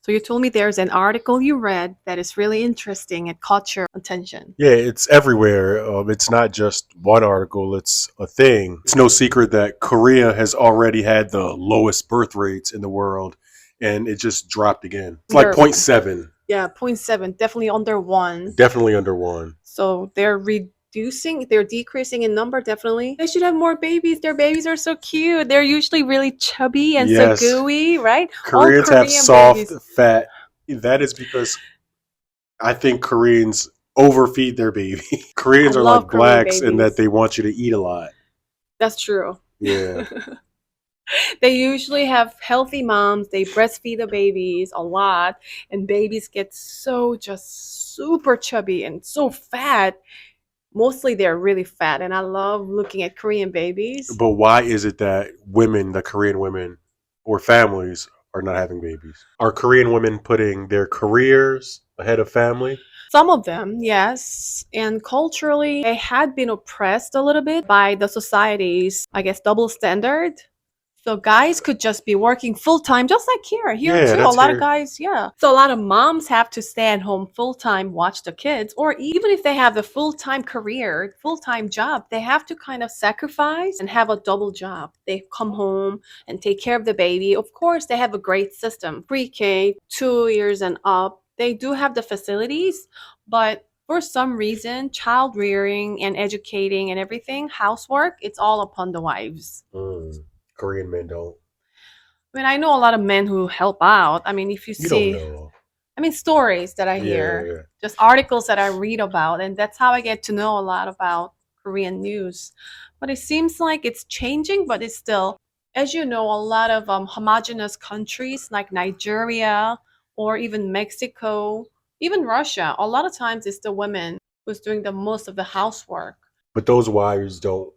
So you told me there's an article you read that is really interesting and caught your attention. Yeah, it's everywhere. It's not just one article, it's a thing. It's no secret that Korea has already had the lowest birth rates in the world, and it just dropped again. It's like They're, zero point 0.7, yeah, zero point 0.7, definitely under one. definitely under one. So they're decreasing in number, definitely. They should have more babies. Their babies are so cute. They're usually really chubby and so Yes, gooey, right? All Koreans have Korean soft babies. fat. That is because I think Koreans overfeed their baby. I Koreans are love like Korean blacks in that babies. they want you to eat a lot. That's true. Yeah. They usually have healthy moms. They breastfeed the babies a lot, and babies get so just super chubby and so fat. Mostly they're really fat, and I love looking at Korean babies. But why is it that women, the Korean women or families, are not having babies? Are Korean women putting their careers ahead of family? Some of them, yes. And culturally, they had been oppressed a little bit by the society's, I guess, double standard. So guys could just be working full time, just like here. Here Yeah, too, a that's lot of here. guys, yeah. So a lot of moms have to stay at home full time, watch the kids, or even if they have the full time career, full time job, they have to kind of sacrifice and have a double job. They come home and take care of the baby. Of course, they have a great system, pre K, 2 years and up. They do have the facilities, but for some reason, child rearing and educating and everything, housework, it's all upon the wives. Mm, Korean men don't. I mean, I know a lot of men who help out. I mean, if you You don't see, know. I mean, stories that I Yeah, hear, yeah. just articles that I read about, and that's how I get to know a lot about Korean news. But it seems like it's changing, but it's still, as you know, a lot of homogenous countries like Nigeria or even Mexico, even Russia, a lot of times it's the women who's doing the most of the housework. But those wives don't.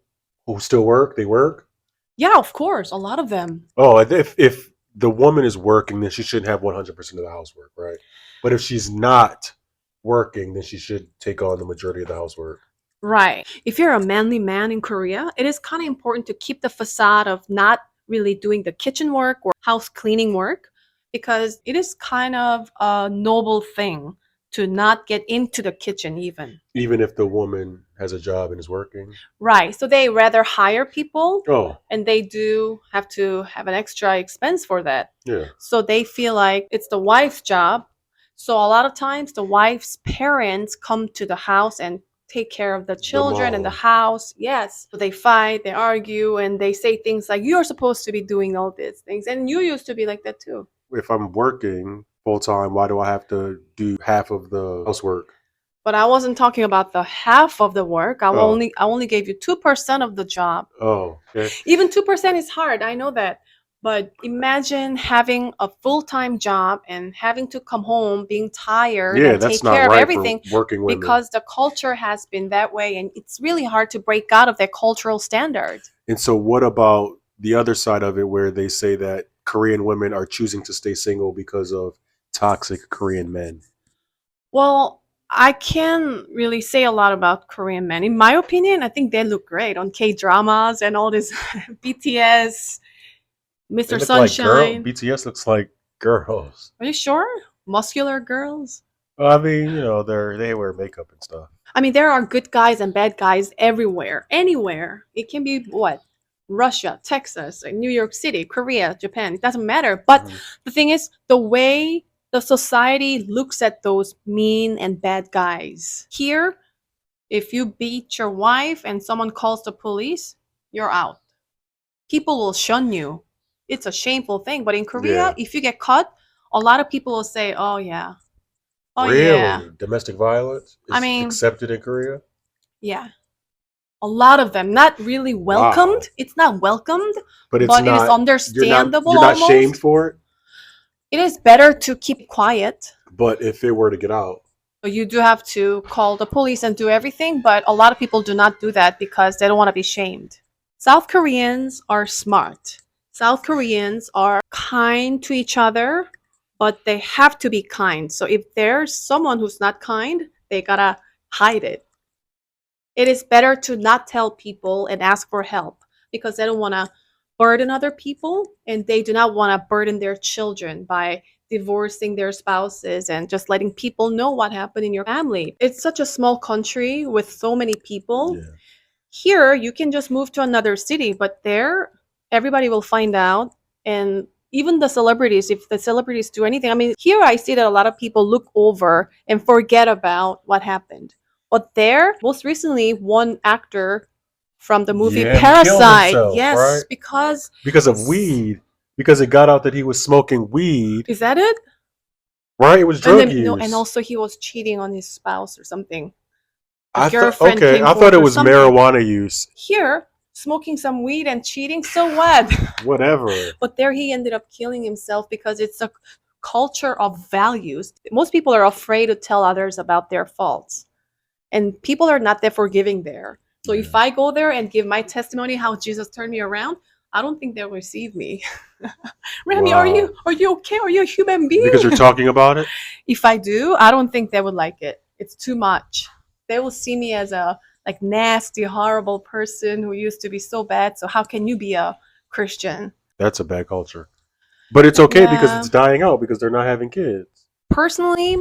Who still work? They work. Yeah, of course, a lot of them. Oh, if the woman is working, then she shouldn't have 100% of the housework, right? But if she's not working, then she should take on the majority of the housework. Right. If you're a manly man in Korea, it is kind of important to keep the facade of not really doing the kitchen work or house cleaning work because it is kind of a noble thing to not get into the kitchen even. Even if the woman has a job and is working. Right. So they rather hire people Oh, and they do have to have an extra expense for that. yeah. So they feel like it's the wife's job. So a lot of times the wife's parents come to the house and take care of the The children and the mom. house. Yes. So they fight, they argue, and they say things like, you're supposed to be doing all these things. And you used to be like that too. If I'm working full time, why do I have to do half of the housework? But I wasn't talking about the half of the work. Oh, I only gave you 2% of the job. oh, okay. Even 2% is hard, I know that. But imagine having a full-time job and having to come home being tired Yeah, and that's take not care of right for everything working women. because the culture has been that way and it's really hard to break out of that cultural standard. And so, what about the other side of it where they say that Korean women are choosing to stay single because of toxic Korean men? Well, I can't really say a lot about Korean men. In my opinion, I think they look great on K-dramas and all this BTS, They Mr. look like Sunshine. BTS looks like girls. Are you sure? Muscular girls? Well, I mean, they wear makeup and stuff. I mean, there are good guys and bad guys everywhere, anywhere. It can be what? Russia, Texas, New York City, Korea, Japan. It doesn't matter. But Hmm. the thing is, the way the society looks at those mean and bad guys. Here, if you beat your wife and someone calls the police, you're out. People will shun you. It's a shameful thing. But in Korea, Yeah, if you get caught, a lot of people will say, oh, yeah. Oh, yeah. really. Domestic violence I is mean, accepted in Korea. yeah. A lot of them not really Wow, welcomed. It's not welcomed, but it's but it is not. understandable You're not shamed almost. for it. It is better to keep quiet. But if it were to get out, So you do have to call the police and do everything, but a lot of people do not do that because they don't want to be shamed. South Koreans are smart. South Koreans are kind to each other, but they have to be kind. So if there's someone who's not kind, they gotta hide it. It is better to not tell people and ask for help because they don't want to burden other people and they do not want to burden their children by divorcing their spouses and just letting people know what happened in your family. It's such a small country with so many people. Yeah. Here, you can just move to another city, but there, everybody will find out. And even the celebrities, if the celebrities do anything, I mean, here I see that a lot of people look over and forget about what happened. But there, most recently, one actor from the movie Yeah, he killed Parasite, himself, right? yes, because Because of weed. Because it got out that he was smoking weed, is that it? right? It was And drug then no, and use. also he was cheating on his spouse or something. The I thought girlfriend okay, came I thought home it or was something. marijuana use. Here, smoking some weed and cheating, so what? Whatever. But there he ended up killing himself because it's a culture of values. Most people are afraid to tell others about their faults, and people are not that forgiving there. So if Yeah. I go there and give my testimony how Jesus turned me around, I don't think they'll receive me. Remy, Wow. are you okay? Are you a human Because being? you're talking about it? If I do, I don't think they would like it. It's too much. They will see me as a like nasty, horrible person who used to be so bad. So how can you be a Christian? That's a bad culture. But it's okay because Yeah. it's dying out because they're not having kids. Personally,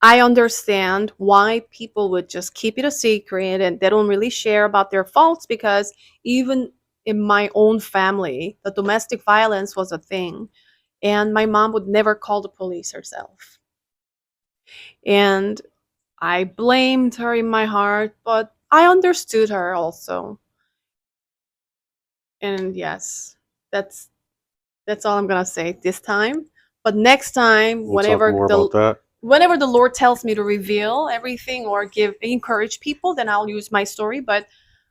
I understand why people would just keep it a secret and they don't really share about their faults because even in my own family, the domestic violence was a thing. And my mom would never call the police herself. And I blamed her in my heart, but I understood her also. And yes, that's that's all I'm gonna say this time. But next time, We'll talk more about that. whenever the Lord tells me to reveal everything or give encourage people, then I'll use my story. But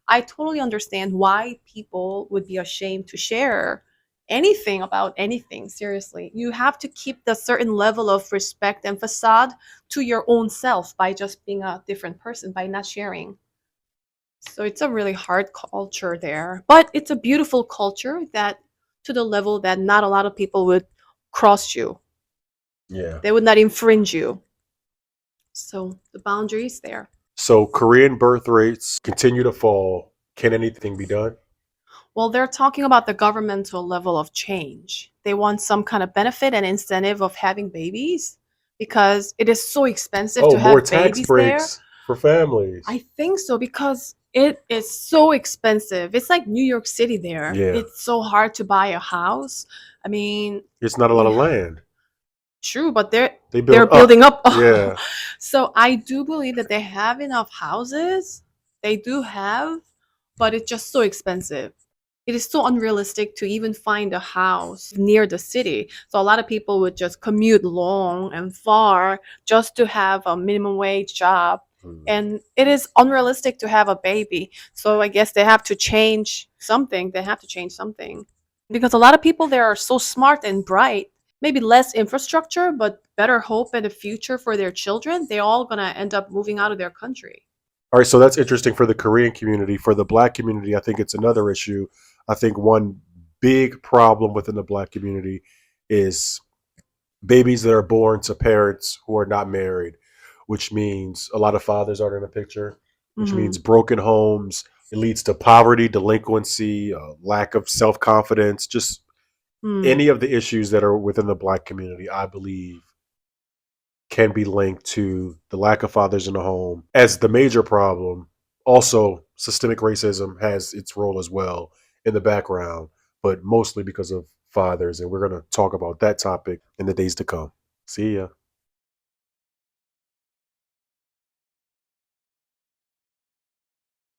I totally understand why people would be ashamed to share anything about anything. Seriously, you have to keep the certain level of respect and facade to your own self by just being a different person by not sharing. So it's a really hard culture there, but it's a beautiful culture that to the level that not a lot of people would cross you. Yeah. They would not infringe you. So the boundary is there. So Korean birth rates continue to fall. Can anything be done? Well, they're talking about the governmental level of change. They want some kind of benefit and incentive of having babies because it is so expensive Oh, to more have tax babies there. breaks for families. I think so because it is so expensive. It's like New York City there. Yeah. It's so hard to buy a house. I mean, It's not a lot of yeah, land. true, but they're They they're build building up. up. Yeah. So I do believe that they have enough houses. They do have, but it's just so expensive. It is so unrealistic to even find a house near the city. So a lot of people would just commute long and far just to have a minimum wage job. Hmm. And it is unrealistic to have a baby. So I guess they have to change something. They have to change something. Because a lot of people there are so smart and bright. Maybe less infrastructure, but better hope in the future for their children. They're all going to end up moving out of their country. All right, so that's interesting for the Korean community. For the black community, I think it's another issue. I think one big problem within the black community is babies that are born to parents who are not married, which means a lot of fathers aren't in the picture, which means Hmm. broken homes. It leads to poverty, delinquency, lack of self confidence, just Hmm. any of the issues that are within the black community, I believe, can be linked to the lack of fathers in the home as the major problem. Also, systemic racism has its role as well in the background, but mostly because of fathers. And we're going to talk about that topic in the days to come. See ya.